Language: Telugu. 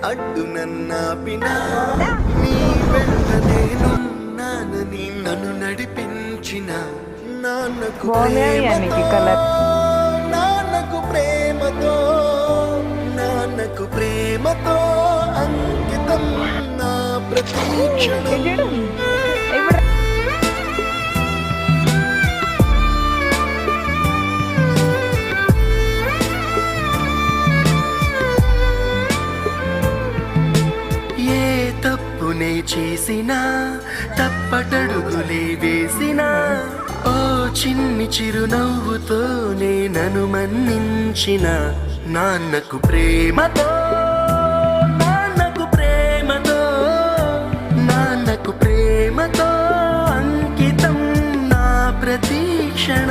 అడ్డు నన్నాపినా నీ వెంట నేనున్నానని నన్ను నడిపించిన నాన్నకు ప్రేమతో నాన్నకు ప్రేమతో నాన్నకు ప్రేమతో అంకితం నా ప్రతీక్షణం. తప్పునే చేసినా తప్పటడుగులే వేసినా ఓ చిన్ని చిరునవ్వుతోనే నన్ను మన్నించిన నాన్నకు ప్రేమతో నాన్నకు ప్రేమతో నాన్నకు ప్రేమతో అంకితం నా ప్రతీక్షణ.